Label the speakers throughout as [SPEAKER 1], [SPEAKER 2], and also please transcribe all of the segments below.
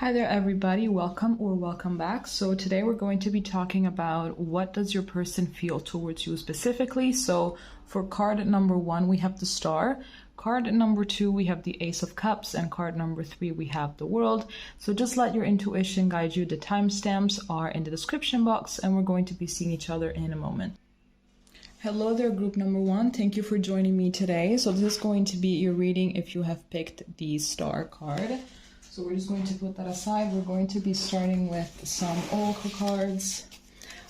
[SPEAKER 1] Hi there everybody, welcome back. So today we're going to be talking about what does your person feel towards you specifically. So for card number 1 we have the Star, card number 2 we have the Ace of Cups, and card number 3 we have the World. So just let your intuition guide you. The timestamps are in the description box and we're going to be seeing each other in a moment. Hello there, group number 1. Thank you for joining me today. So this is going to be your reading if you have picked the Star card. So we're just going to put that aside. We're going to be starting with some oracle cards.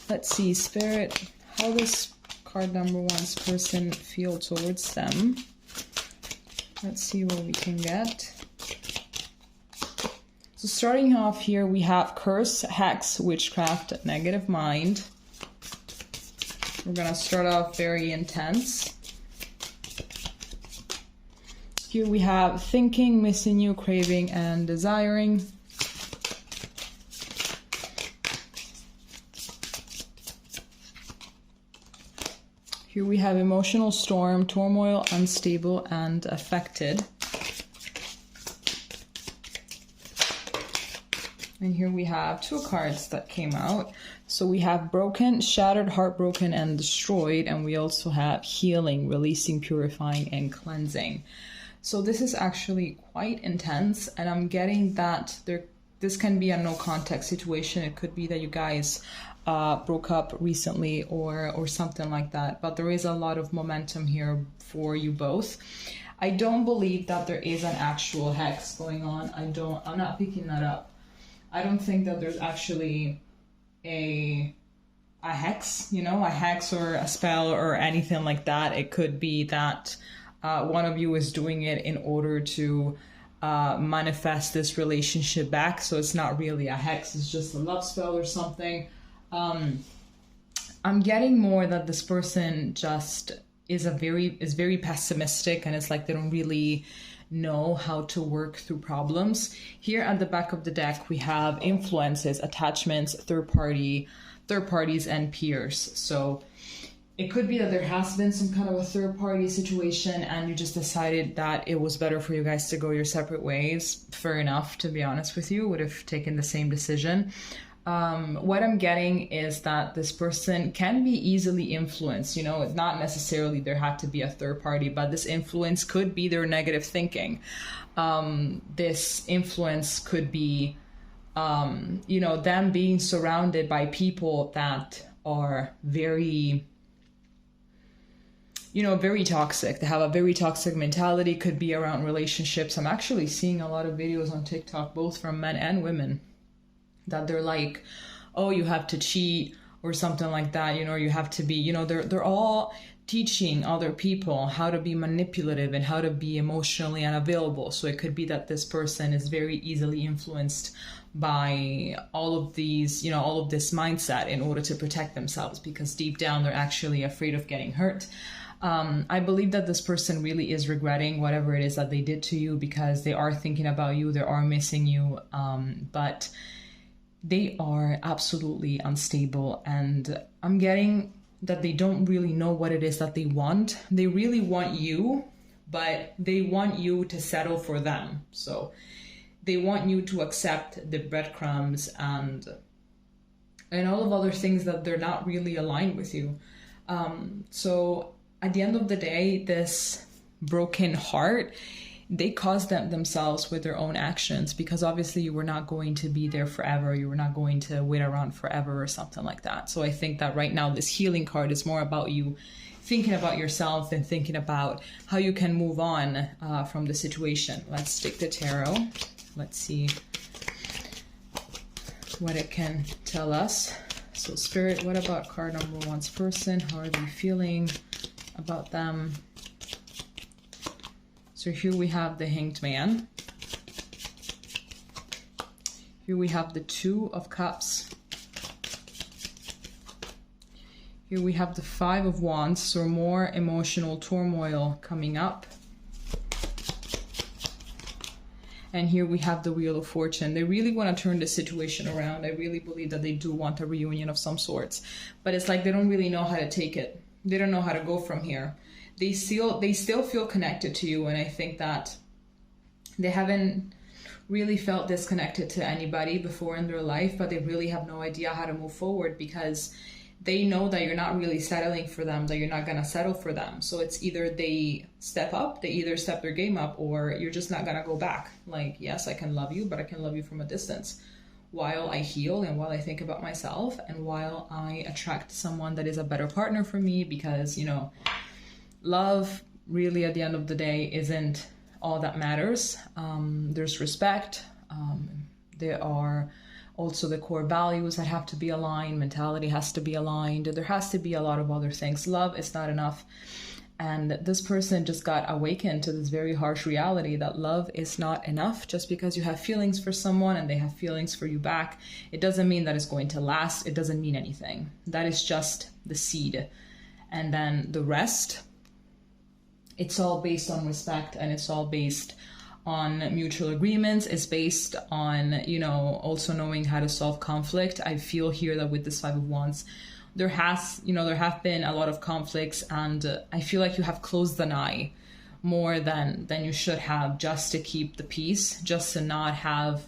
[SPEAKER 1] Let's see, Spirit, how does card number 1's person feel towards them? Let's see what we can get. So starting off here, we have curse, hex, witchcraft, negative mind. We're going to start off very intense. Here we have thinking, missing you, craving, and desiring. Here we have emotional storm, turmoil, unstable, and affected. And here we have 2 cards that came out. So we have broken, shattered, heartbroken, and destroyed. And we also have healing, releasing, purifying, and cleansing. So this is actually quite intense, and I'm getting that this can be a no contact situation. It could be that you guys broke up recently or something like that, but there is a lot of momentum here for you both. I don't believe that there is an actual hex going on. I'm not picking that up. I don't think that there's actually a hex, a hex or a spell or anything like that. It could be that one of you is doing it in order to manifest this relationship back. So it's not really a hex, it's just a love spell or something. I'm getting more that this person just is very pessimistic, and it's like they don't really know how to work through problems. Here at the back of the deck, we have influences, attachments, third parties, and peers. So it could be that there has been some kind of a third-party situation and you just decided that it was better for you guys to go your separate ways. Fair enough, to be honest with you, would have taken the same decision. What I'm getting is that this person can be easily influenced. Not necessarily there had to be a third party, but this influence could be their negative thinking. This influence could be, them being surrounded by people that are very toxic. They have a very toxic mentality, could be around relationships. I'm actually seeing a lot of videos on TikTok, both from men and women, that they're like, oh, you have to cheat or something like that, you have to be, they're all teaching other people how to be manipulative and how to be emotionally unavailable. So it could be that this person is very easily influenced by all of this mindset in order to protect themselves, because deep down they're actually afraid of getting hurt. I believe that this person really is regretting whatever it is that they did to you, because they are thinking about you, they are missing you, but they are absolutely unstable, and I'm getting that they don't really know what it is that they want. They really want you, but they want you to settle for them. So they want you to accept the breadcrumbs and all of other things that they're not really aligned with you. So at the end of the day, this broken heart, they caused themselves with their own actions, because obviously you were not going to be there forever. You were not going to wait around forever or something like that. So I think that right now this healing card is more about you thinking about yourself and thinking about how you can move on from the situation. Let's take the tarot. Let's see what it can tell us. So Spirit, what about card number 1's person? How are they feeling about them? So here we have the Hanged Man. Here we have the 2 of Cups. Here we have the 5 of Wands, so more emotional turmoil coming up. And here we have the Wheel of Fortune. They really want to turn the situation around. I really believe that they do want a reunion of some sorts, but it's like they don't really know how to take it. They don't know how to go from here. They still feel connected to you, and I think that they haven't really felt disconnected to anybody before in their life, but they really have no idea how to move forward because they know that you're not really settling for them, that you're not going to settle for them. So it's either they step up, they either step their game up, or you're just not going to go back. Like, yes, I can love you, but I can love you from a distance while I heal and while I think about myself and while I attract someone that is a better partner for me, because, you know, love really at the end of the day isn't all that matters. There's respect. There are also the core values that have to be aligned. Mentality has to be aligned. There has to be a lot of other things. Love is not enough. And this person just got awakened to this very harsh reality that love is not enough. Just because you have feelings for someone and they have feelings for you back, it doesn't mean that it's going to last. It doesn't mean anything. That is just the seed. And then the rest, it's all based on respect, and it's all based on mutual agreements. It's based on, you know, also knowing how to solve conflict. I feel here that with this Five of Wands, there have been a lot of conflicts, and I feel like you have closed an eye more than you should have, just to keep the peace, just to not have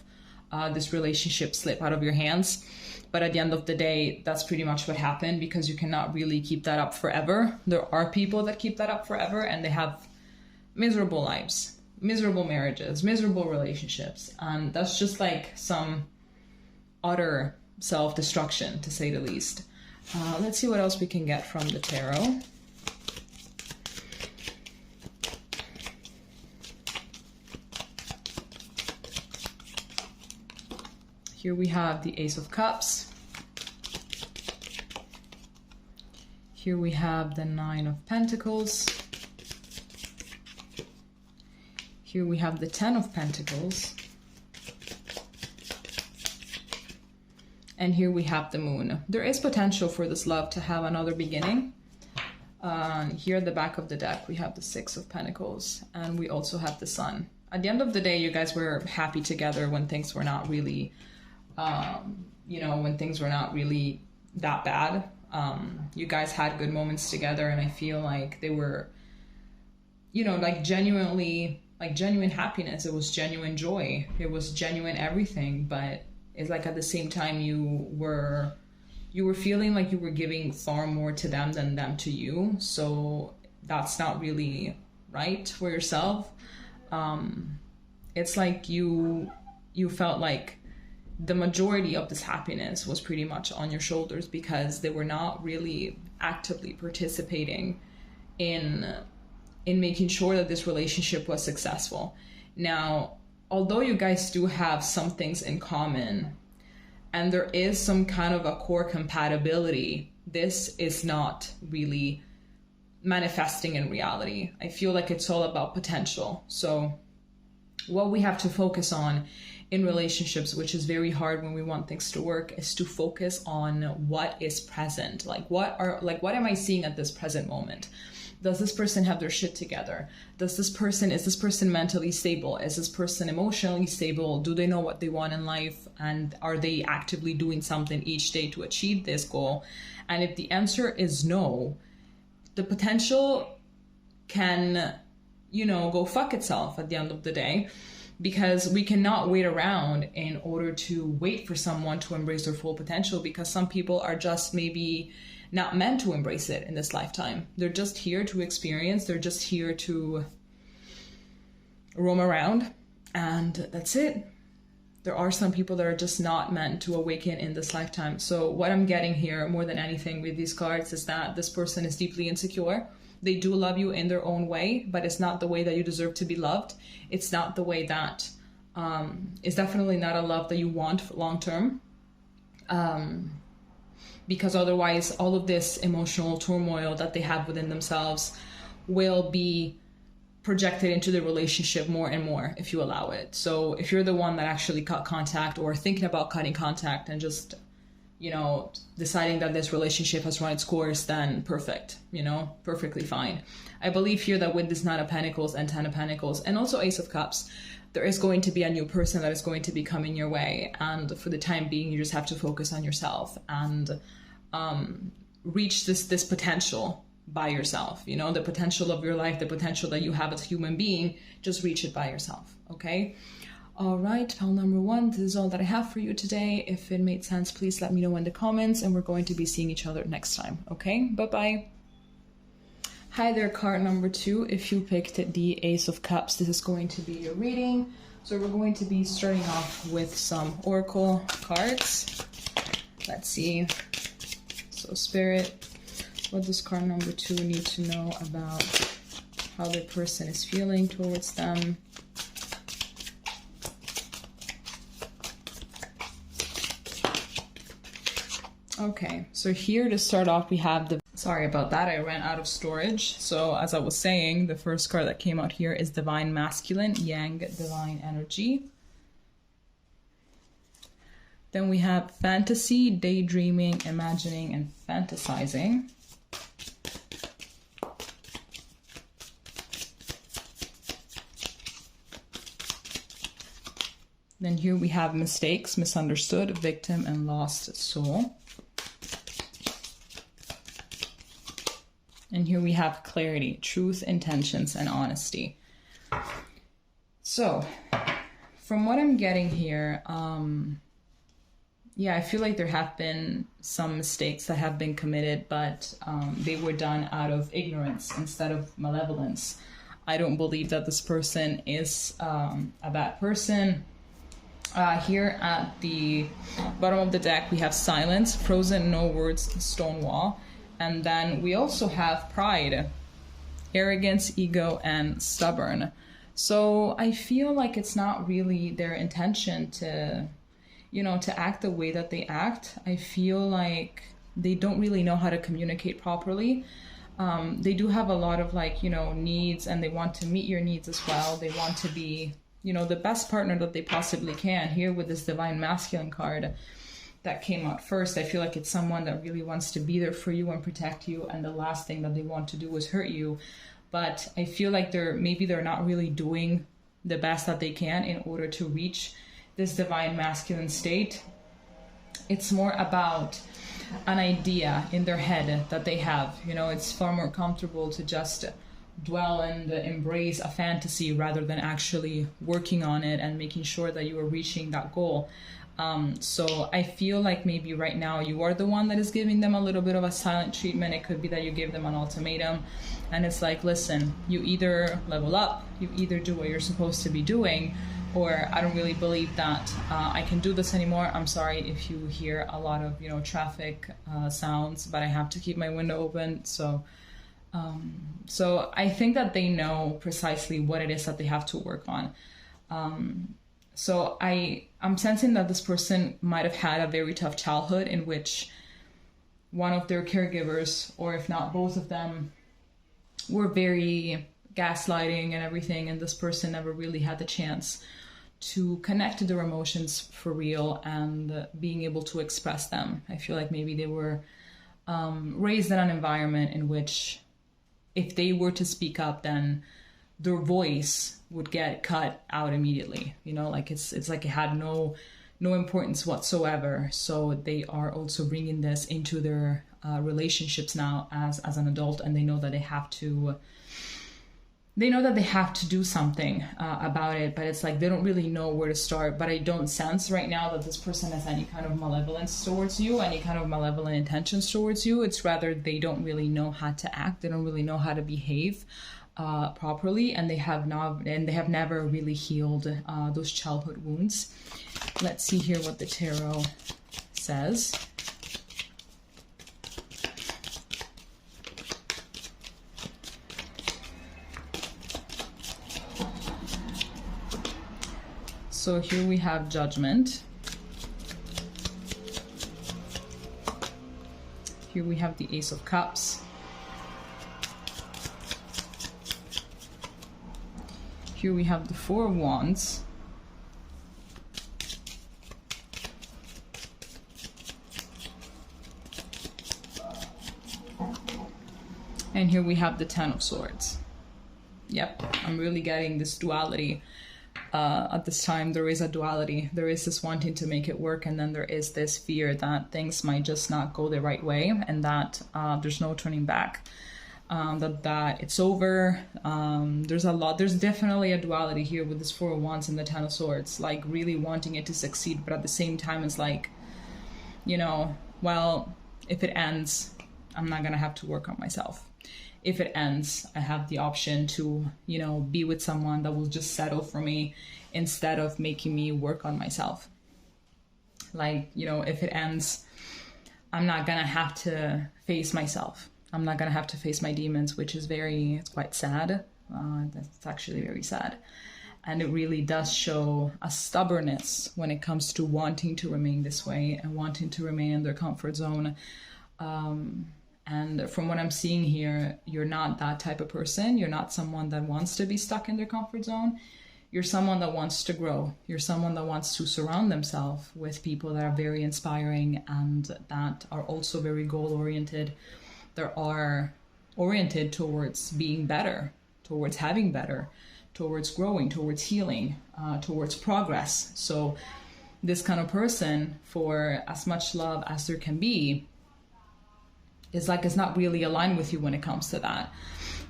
[SPEAKER 1] this relationship slip out of your hands. But at the end of the day, that's pretty much what happened, because you cannot really keep that up forever. There are people that keep that up forever, and they have miserable lives, miserable marriages, miserable relationships. And that's just like some utter self-destruction, to say the least. Let's see what else we can get from the tarot. Here we have the Ace of Cups. Here we have the Nine of Pentacles. Here we have the Ten of Pentacles. And here we have the Moon. There is potential for this love to have another beginning. Here at the back of the deck, we have the Six of Pentacles, and we also have the Sun. At the end of the day, you guys were happy together when things were not really, when things were not really that bad. You guys had good moments together, and I feel like they were, genuine happiness. It was genuine joy. It was genuine everything, but it's like at the same time you were feeling like you were giving far more to them than them to you. So that's not really right for yourself. It's like you felt like the majority of this happiness was pretty much on your shoulders, because they were not really actively participating in making sure that this relationship was successful. Now, although you guys do have some things in common and there is some kind of a core compatibility, this is not really manifesting in reality. I feel like it's all about potential. So what we have to focus on in relationships, which is very hard when we want things to work, is to focus on what is present. What am I seeing at this present moment? Does this person have their shit together? Is this person mentally stable? Is this person emotionally stable? Do they know what they want in life? And are they actively doing something each day to achieve this goal? And if the answer is no, the potential can, go fuck itself at the end of the day, because we cannot wait around in order to wait for someone to embrace their full potential, because some people are just maybe not meant to embrace it in this lifetime. They're just here to experience. They're just here to roam around, and that's it. There are some people that are just not meant to awaken in this lifetime. So what I'm getting here more than anything with these cards is that this person is deeply insecure. They do love you in their own way, but it's not the way that you deserve to be loved. It's not the way that, it's definitely not a love that you want long term. Because otherwise all of this emotional turmoil that they have within themselves will be projected into the relationship more and more if you allow it. So if you're the one that actually cut contact or thinking about cutting contact and just, deciding that this relationship has run its course, then perfect, perfectly fine. I believe here that with this Nine of Pentacles and Ten of Pentacles and also Ace of Cups, there is going to be a new person that is going to be coming your way. And for the time being, you just have to focus on yourself and reach this potential by yourself. The potential of your life, the potential that you have as a human being, just reach it by yourself, okay? All right, pile number 1, this is all that I have for you today. If it made sense, please let me know in the comments, and we're going to be seeing each other next time. Okay, bye-bye. Hi there, card number 2. If you picked the Ace of Cups, this is going to be your reading. So we're going to be starting off with some oracle cards. Let's see. So Spirit, what does card number 2 need to know about how the person is feeling towards them? Okay, so here to start off, we have the... Sorry about that, I ran out of storage. So as I was saying, the first card that came out here is Divine Masculine, Yang, Divine Energy. Then we have Fantasy, Daydreaming, Imagining, and Fantasizing. Then here we have Mistakes, Misunderstood, Victim, and Lost Soul. And here we have Clarity, Truth, Intentions, and Honesty. So, from what I'm getting here, yeah, I feel like there have been some mistakes that have been committed, but they were done out of ignorance instead of malevolence. I don't believe that this person is a bad person. Here at the bottom of the deck, we have Silence, Frozen, No Words, Stonewall. And then we also have Pride, Arrogance, Ego, and Stubborn. So I feel like it's not really their intention to, you know, to act the way that they act. I feel like they don't really know how to communicate properly. They do have a lot of, like, you know, needs, and they want to meet your needs as well. They want to be, you know, the best partner that they possibly can. Here with this Divine Masculine card that came out first, I feel like it's someone that really wants to be there for you and protect you, and the last thing that they want to do is hurt you. But I feel like maybe they're not really doing the best that they can in order to reach this Divine Masculine state. It's more about an idea in their head that they have. You know, it's far more comfortable to just dwell and embrace a fantasy rather than actually working on it and making sure that you are reaching that goal. So I feel like maybe right now you are the one that is giving them a little bit of a silent treatment. It could be that you give them an ultimatum, and it's like, listen, you either level up, you either do what you're supposed to be doing, or I don't really believe that I can do this anymore. I'm sorry if you hear a lot of, you know, traffic sounds, but I have to keep my window open. So I think that they know precisely what it is that they have to work on. So I'm sensing that this person might have had a very tough childhood in which one of their caregivers, or if not both of them, were very gaslighting and everything, and this person never really had the chance to connect to their emotions for real and being able to express them. I feel like maybe they were raised in an environment in which if they were to speak up, then their voice would get cut out immediately. You know, like it's like it had no importance whatsoever. So they are also bringing this into their relationships now as an adult, and they know that they have to do something about it, but it's like they don't really know where to start. But I don't sense right now that this person has any kind of malevolence towards you, any kind of malevolent intentions towards you. It's rather they don't really know how to act. They don't really know how to behave properly, and they have never really healed those childhood wounds. Let's see here what the tarot says. So here we have Judgment. Here we have the Ace of Cups. Here we have the Four of Wands. And here we have the Ten of Swords. Yep, I'm really getting this duality. At this time, there is a duality. There is this wanting to make it work, and then there is this fear that things might just not go the right way, and that there's no turning back. that it's over. There's definitely a duality here with this Four of Wands and the Ten of Swords, like really wanting it to succeed, but at the same time it's like, you know, well, if it ends, I'm not gonna have to work on myself. If it ends, I have the option to, you know, be with someone that will just settle for me instead of making me work on myself. Like, you know, if it ends, I'm not gonna have to face myself. I'm not gonna have to face my demons, which is it's quite sad. That's actually very sad. And it really does show a stubbornness when it comes to wanting to remain this way and wanting to remain in their comfort zone. And from what I'm seeing here, you're not that type of person. You're not someone that wants to be stuck in their comfort zone. You're someone that wants to grow. You're someone that wants to surround themselves with people that are very inspiring and that are also very goal-oriented. That are oriented towards being better, towards having better, towards growing, towards healing, towards progress. So this kind of person, for as much love as there can be, is like it's not really aligned with you when it comes to that.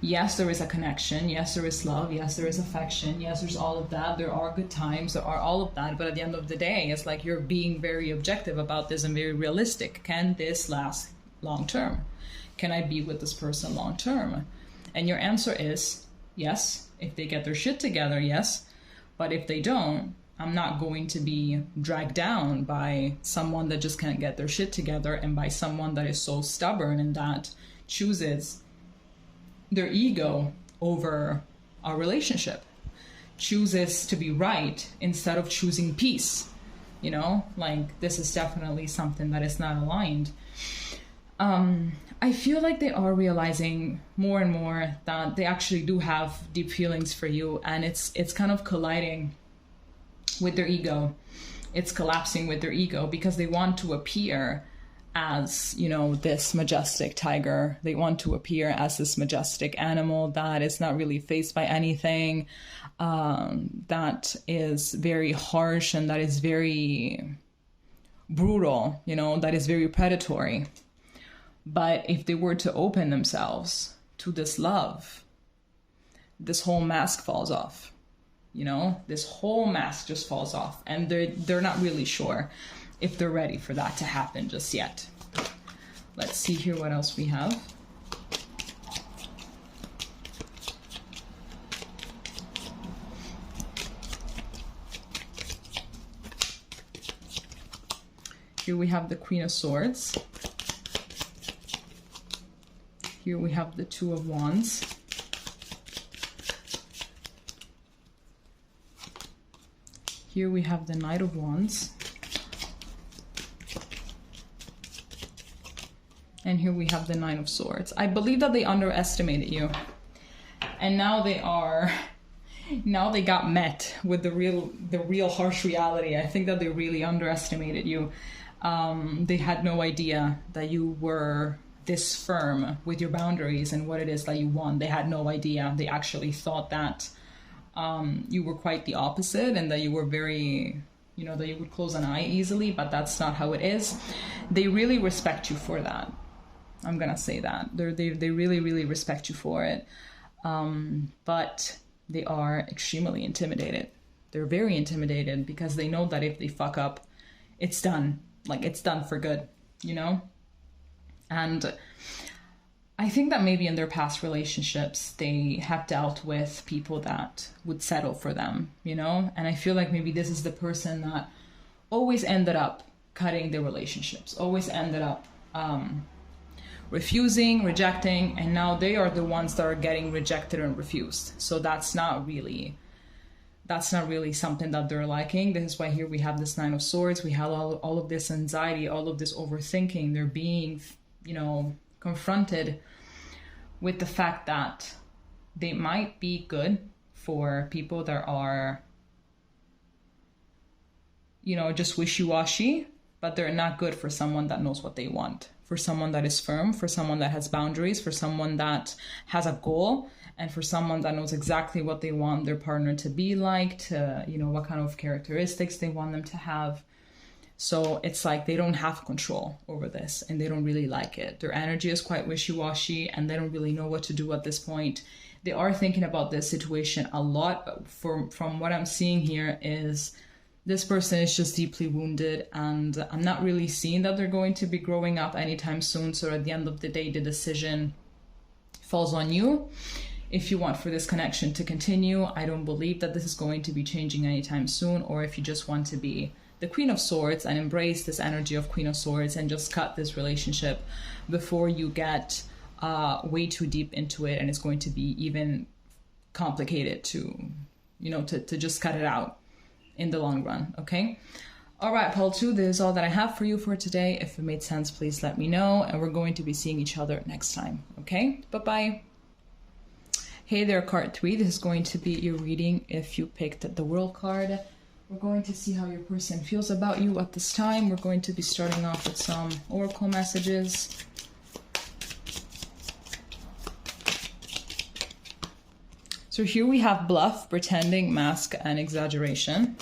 [SPEAKER 1] Yes, there is a connection. Yes, there is love. Yes, there is affection. Yes, there's all of that. There are good times. There are all of that. But at the end of the day, it's like you're being very objective about this and very realistic. Can this last long term? Can I be with this person long term? And your answer is yes. If they get their shit together, yes. But if they don't, I'm not going to be dragged down by someone that just can't get their shit together and by someone that is so stubborn and that chooses their ego over our relationship, chooses to be right instead of choosing peace. You know, like this is definitely something that is not aligned. I feel like they are realizing more and more that they actually do have deep feelings for you, and it's kind of colliding with their ego. It's collapsing with their ego because they want to appear as, you know, this majestic tiger. They want to appear as this majestic animal that is not really faced by anything, that is very harsh and that is very brutal, you know, that is very predatory. But if they were to open themselves to this love, this whole mask falls off. You know, this whole mask just falls off, and they're not really sure if they're ready for that to happen just yet. Let's see here what else we have. Here we have the Queen of Swords. Here we have the Two of Wands. Here we have the Knight of Wands. And here we have the Nine of Swords. I believe that they underestimated you. And now they got met with the real harsh reality. I think that they really underestimated you. They had no idea that you were this firm with your boundaries and what it is that you want. They had no idea. They actually thought that you were quite the opposite and that you were very, you know, that you would close an eye easily, but that's not how it is. They really respect you for that. I'm gonna say that. They really, really respect you for it. But they are extremely intimidated. They're very intimidated because they know that if they fuck up, it's done. Like, it's done for good, you know? And I think that maybe in their past relationships, they have dealt with people that would settle for them, you know? And I feel like maybe this is the person that always ended up cutting their relationships, always ended up refusing, rejecting, and now they are the ones that are getting rejected and refused. So that's not really something that they're liking. This is why here we have this Nine of Swords. We have all of this anxiety, all of this overthinking. They're being, you know, confronted with the fact that they might be good for people that are, you know, just wishy-washy, but they're not good for someone that knows what they want, for someone that is firm, for someone that has boundaries, for someone that has a goal, and for someone that knows exactly what they want their partner to be like, to, you know, what kind of characteristics they want them to have. So it's like they don't have control over this and they don't really like it. Their energy is quite wishy-washy and they don't really know what to do at this point. They are thinking about this situation a lot, but from what I'm seeing here is this person is just deeply wounded, and I'm not really seeing that they're going to be growing up anytime soon. So at the end of the day, the decision falls on you. If you want for this connection to continue, I don't believe that this is going to be changing anytime soon, or if you just want to be the Queen of Swords and embrace this energy of Queen of Swords and just cut this relationship before you get way too deep into it and it's going to be even complicated to, you know, to just cut it out in the long run, okay? All right, Pole 2, this is all that I have for you for today. If it made sense, please let me know, and we're going to be seeing each other next time, okay? Bye-bye. Hey there, card 3. This is going to be your reading if you picked the World card. We're going to see how your person feels about you at this time. We're going to be starting off with some oracle messages. So here we have bluff, pretending, mask, and exaggeration.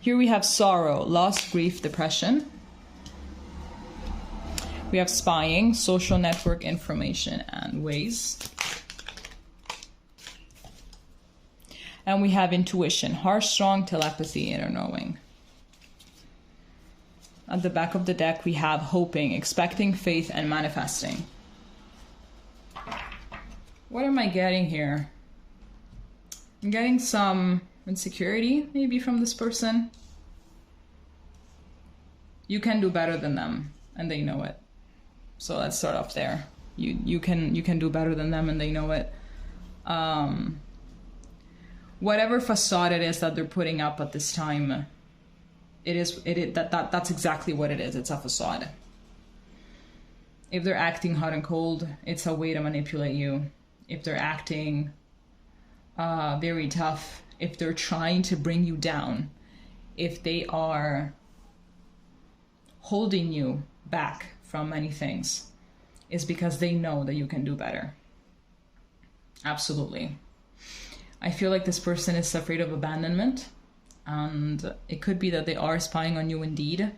[SPEAKER 1] Here we have sorrow, loss, grief, depression. We have spying, social network information, and ways. And we have intuition, harsh, strong, telepathy, inner knowing. At the back of the deck, we have hoping, expecting, faith, and manifesting. What am I getting here? I'm getting some insecurity, maybe, from this person. You can do better than them, and they know it. So let's start off there. You can do better than them, and they know it. Whatever facade it is that they're putting up at this time, that's exactly what it is. It's a facade. If they're acting hot and cold, it's a way to manipulate you. If they're acting very tough, if they're trying to bring you down, if they are holding you back from many things, is because they know that you can do better. Absolutely. I feel like this person is afraid of abandonment, and it could be that they are spying on you indeed.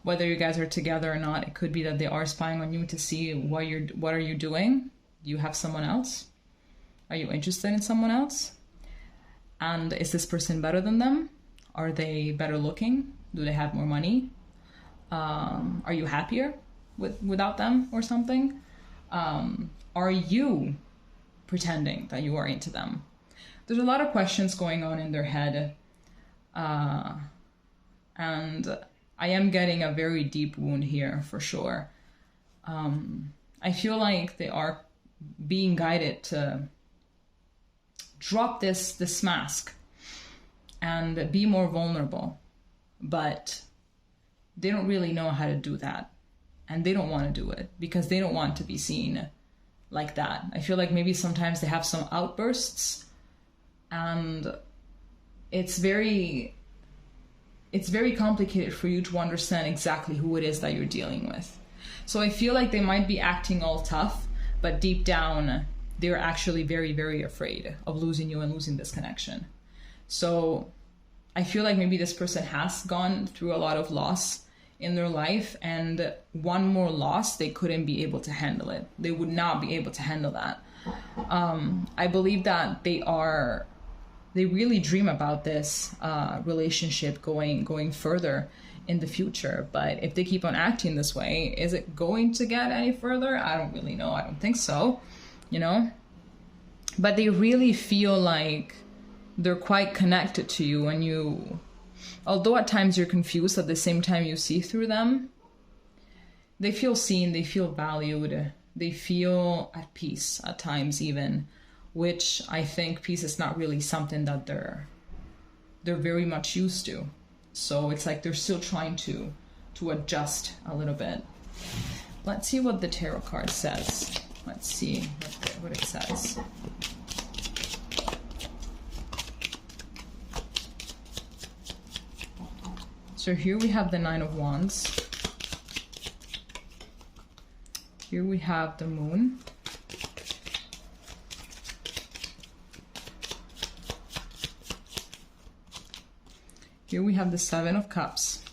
[SPEAKER 1] Whether you guys are together or not, it could be that they are spying on you to see what are you doing. Do you have someone else? Are you interested in someone else? And is this person better than them? Are they better looking? Do they have more money? Are you happier without them or something? Are you pretending that you are into them? There's a lot of questions going on in their head. And I am getting a very deep wound here for sure. I feel like they are being guided to drop this mask and be more vulnerable, but they don't really know how to do that, and they don't want to do it because they don't want to be seen like that. I feel like maybe sometimes they have some outbursts, and it's very complicated for you to understand exactly who it is that you're dealing with. So I feel like they might be acting all tough, but deep down, they're actually very, very afraid of losing you and losing this connection. So I feel like maybe this person has gone through a lot of loss in their life, and one more loss, they couldn't be able to handle it. They would not be able to handle that. I believe that they really dream about this relationship going further in the future. But if they keep on acting this way, is it going to get any further? I don't really know. I don't think so, you know? But they really feel like they're quite connected to you, and you, although at times you're confused, at the same time you see through them. They feel seen, they feel valued, they feel at peace at times even, which I think peace is not really something that they're very much used to. So it's like they're still trying to adjust a little bit. Let's see what the tarot card says. Let's see what it says. So here we have the Nine of Wands. Here we have the Moon. Here we have the Seven of Cups.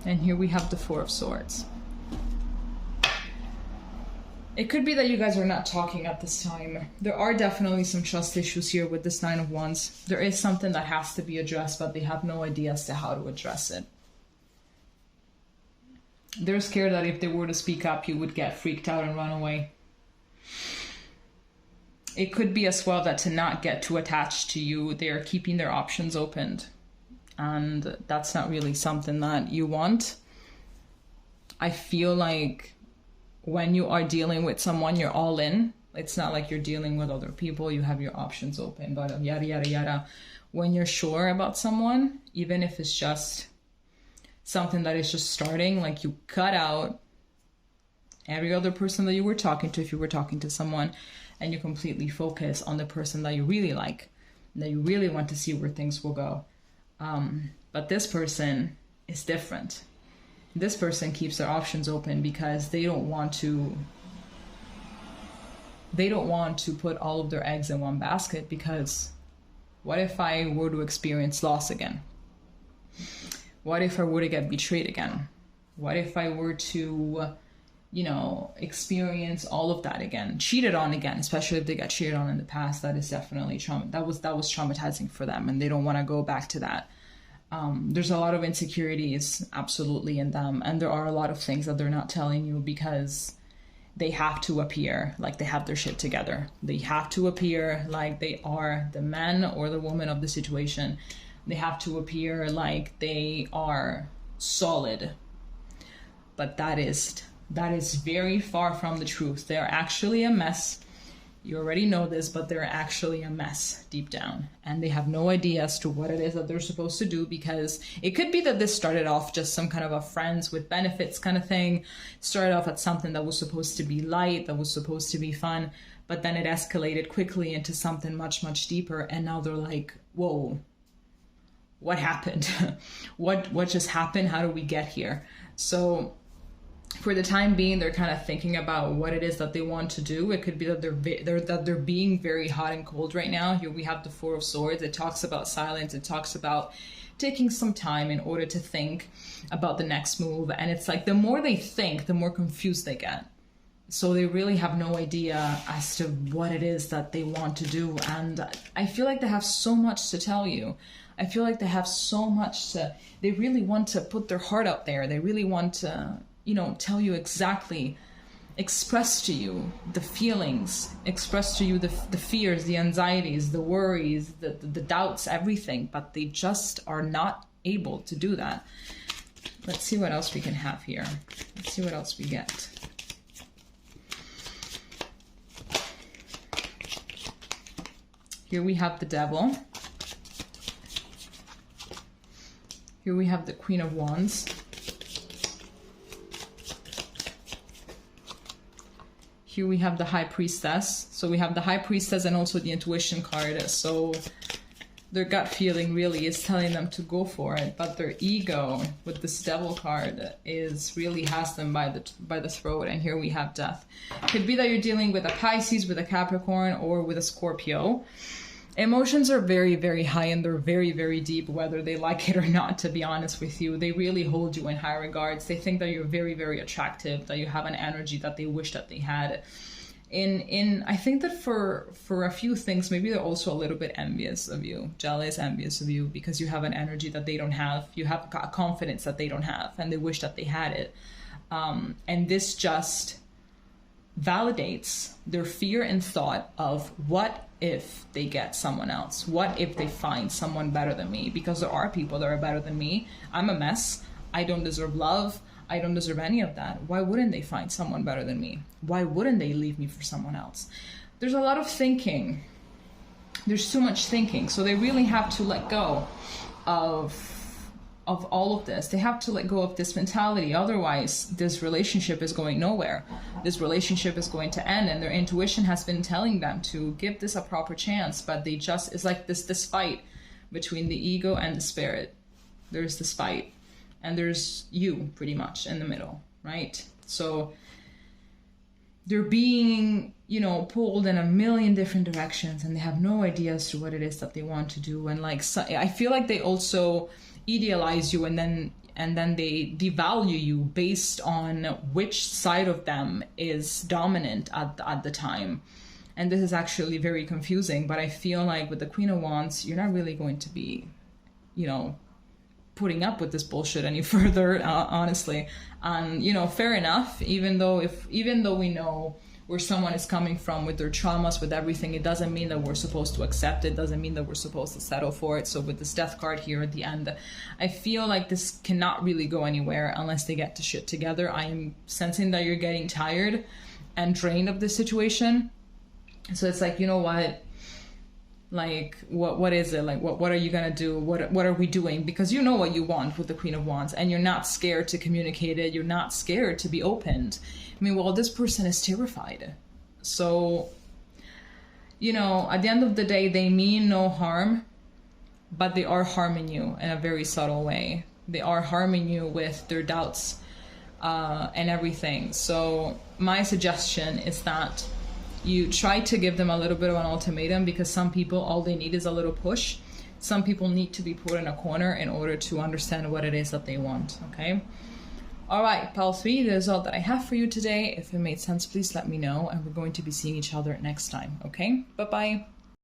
[SPEAKER 1] And here we have the Four of Swords. It could be that you guys are not talking at this time. There are definitely some trust issues here with this Nine of Wands. There is something that has to be addressed, but they have no idea as to how to address it. They're scared that if they were to speak up, you would get freaked out and run away. It could be as well that to not get too attached to you, they are keeping their options open. And that's not really something that you want. I feel like when you are dealing with someone, you're all in. It's not like you're dealing with other people. You have your options open, but yada, yada, yada. When you're sure about someone, even if it's just something that is just starting, like you cut out every other person that you were talking to, if you were talking to someone, and you completely focus on the person that you really like, that you really want to see where things will go. But this person is different. This person keeps their options open because they don't want to put all of their eggs in one basket, because what if I were to experience loss again? What if I were to get betrayed again? What if I were to, experience all of that again, cheated on again, especially if they got cheated on in the past? That is definitely that was traumatizing for them, and they don't want to go back to that. There's a lot of insecurities absolutely in them, and there are a lot of things that they're not telling you because they have to appear like they have their shit together. They have to appear like they are the man or the woman of the situation. They have to appear like they are solid. But that is very far from the truth. They're actually a mess. You already know this, but they're actually a mess deep down. And they have no idea as to what it is that they're supposed to do, because it could be that this started off just some kind of a friends with benefits kind of thing. Started off at something that was supposed to be light, that was supposed to be fun, but then it escalated quickly into something much, much deeper. And now they're like, whoa, what happened? What just happened? How do we get here? So for the time being, they're kind of thinking about what it is that they want to do. It could be that they're being very hot and cold right now. Here we have the Four of Swords. It talks about silence. It talks about taking some time in order to think about the next move. And it's like the more they think, the more confused they get. So they really have no idea as to what it is that they want to do. And I feel like they have so much to tell you. I feel like they have so much they really want to put their heart out there. They really want to, tell you exactly, express to you the feelings, express to you the fears, the anxieties, the worries, the doubts, everything, but they just are not able to do that. Let's see what else we can have here. Let's see what else we get. Here we have the Devil. Here we have the Queen of Wands. Here we have the High Priestess. So we have the High Priestess and also the Intuition card. So their gut feeling really is telling them to go for it, but their ego with this Devil card really has them by the throat. And here we have Death. Could be that you're dealing with a Pisces, with a Capricorn, or with a Scorpio. Emotions are very, very high, and they're very, very deep, whether they like it or not, to be honest with you. They really hold you in high regards. They think that you're very, very attractive, that you have an energy that they wish that they had. I think that for a few things, maybe they're also a little bit envious of you, jealous, envious of you, because you have an energy that they don't have. You have a confidence that they don't have, and they wish that they had it. And this just validates their fear and thought of, what if they get someone else? What if they find someone better than me? Because there are people that are better than me. I'm a mess. I don't deserve love. I don't deserve any of that. Why wouldn't they find someone better than me? Why wouldn't they leave me for someone else? There's a lot of thinking. There's too much thinking. So they really have to let go of all of this. They have to let go of this mentality. Otherwise, this relationship is going nowhere. This relationship is going to end, and their intuition has been telling them to give this a proper chance, but it's like this fight between the ego and the spirit. There's this fight, and there's you pretty much in the middle, right? So they're being, you know, pulled in a million different directions, and they have no idea as to what it is that they want to do. And like, so, I feel like they also idealize you, and then they devalue you based on which side of them is dominant at the time. And this is actually very confusing, but I feel like with the Queen of Wands, you're not really going to be, you know, putting up with this bullshit any further, honestly. And, you know, fair enough, even though we know where someone is coming from with their traumas, with everything, it doesn't mean that we're supposed to accept it, doesn't mean that we're supposed to settle for it. So with this death card here at the end, I feel like this cannot really go anywhere unless they get to shit together. I am sensing that you're getting tired and drained of this situation. So it's like, you know what? Like, what is it? Like, what are you gonna do? What are we doing? Because you know what you want with the Queen of Wands, and you're not scared to communicate it. You're not scared to be opened. I mean, well, this person is terrified. So, you know, at the end of the day, they mean no harm, but they are harming you in a very subtle way. They are harming you with their doubts and everything. So my suggestion is that you try to give them a little bit of an ultimatum, because some people, all they need is a little push. Some people need to be put in a corner in order to understand what it is that they want, okay? All right, pile 3, that is all that I have for you today. If it made sense, please let me know, and we're going to be seeing each other next time, okay? Bye-bye.